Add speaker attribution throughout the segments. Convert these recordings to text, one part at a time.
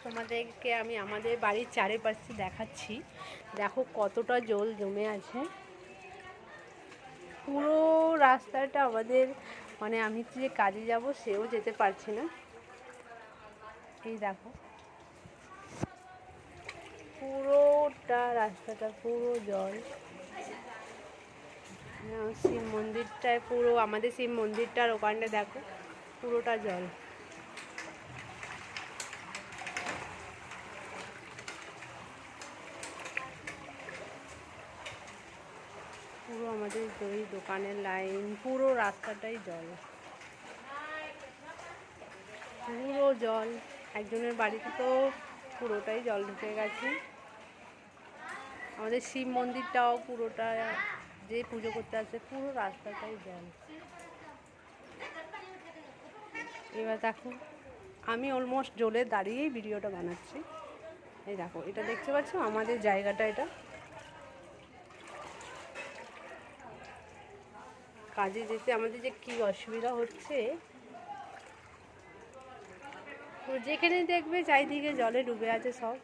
Speaker 1: তোমাদেরকে আমি আমাদের বাড়ির চারিপাশে দেখাচ্ছি। দেখো কতটা জল জমে আছে। পুরো রাস্তাটা আমাদের, মানে আমি যে কাজে যাব সেও যেতে পারছি না। এই দেখো পুরোটা রাস্তাটা পুরো জল। শিব মন্দিরটায় পুরো, আমাদের শিব মন্দিরটার ওখানটা দেখো পুরোটা জল। পুরো আমাদের ওই দোকানের লাইন, পুরো রাস্তাটাই জল, পুরো জল। একজনের বাড়িতে তো পুরোটাই জল ঢুকে গেছে। আমাদের শিব মন্দিরটাও পুরোটা, যে পুজো করতে আসে পুরো রাস্তাটাই জল। এবার দেখো আমি অলমোস্ট জলে দাঁড়িয়েই ভিডিওটা বানাচ্ছি। এই দেখো এটা দেখতে পাচ্ছ আমাদের জায়গাটা, এটা কাজে যেতে আমাদের যে কি অসুবিধা হচ্ছে। তো যেখানে দেখবে চারিদিকে জলে ডুবে আছে সব।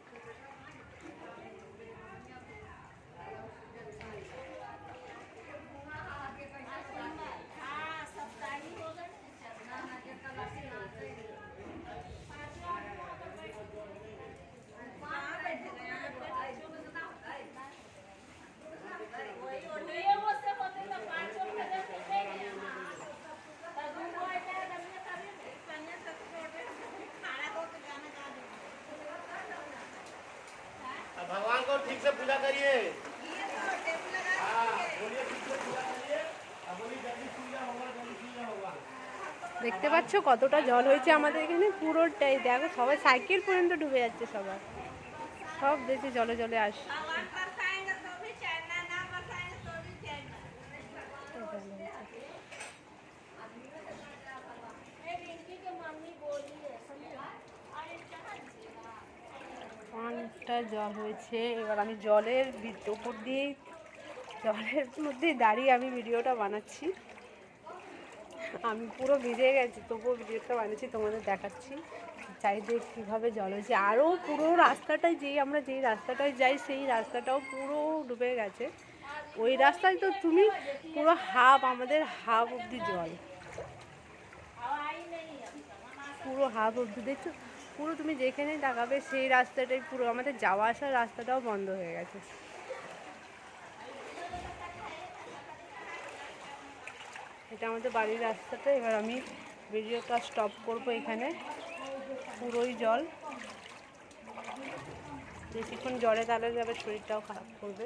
Speaker 2: भगवान को ठीक से पूजा करिए। बोलिए ठीक से पूजा करिए। बोलिए जल्दी पूजा होगा, जल्दी पूजा होगा।
Speaker 1: দেখতে পাচ্ছ কতটা জল হয়েছে আমাদের এখানে, পুরোটাই দেখো সবাই সাইকেল পর্যন্ত ডুবে যাচ্ছে, সবার সব দেশে জলে জলে আসছে। অনেকটা জল হয়েছে। এবার আমি জলের উপর দিয়ে, জলের মধ্যে দাঁড়িয়ে আমি ভিডিওটা বানাচ্ছি। আমি পুরো ভিজে গেছি তবুও ভিডিওটা বানাচ্ছি, তোমাদের দেখাচ্ছি চারিদিকে কীভাবে জল হয়েছে। আরও পুরো রাস্তাটায় আমরা যেই রাস্তাটায় যাই সেই রাস্তাটাও পুরো ডুবে গেছে। ওই রাস্তায় তো তুমি পুরো হাফ, আমাদের হাফ অবধি জল, পুরো হাফ অবধি দেখছো। পুরো তুমি যেখানে তাকাবে সেই রাস্তাটাই পুরো, আমাদের যাওয়া আসার রাস্তাটাও বন্ধ হয়ে গেছে। এটা আমাদের বাড়ির রাস্তাটা। এবার আমি ভিডিওটা স্টপ করব এখানে। পুরোই জল, বেশিক্ষণ জলে দাঁড়ালে যাবে, শরীরটাও খারাপ করবে।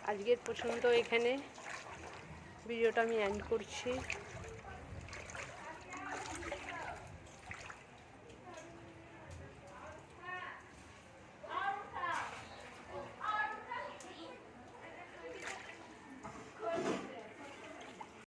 Speaker 1: আজকের পর্যন্ত এখানে ভিডিওটা আমি এন্ড করছি।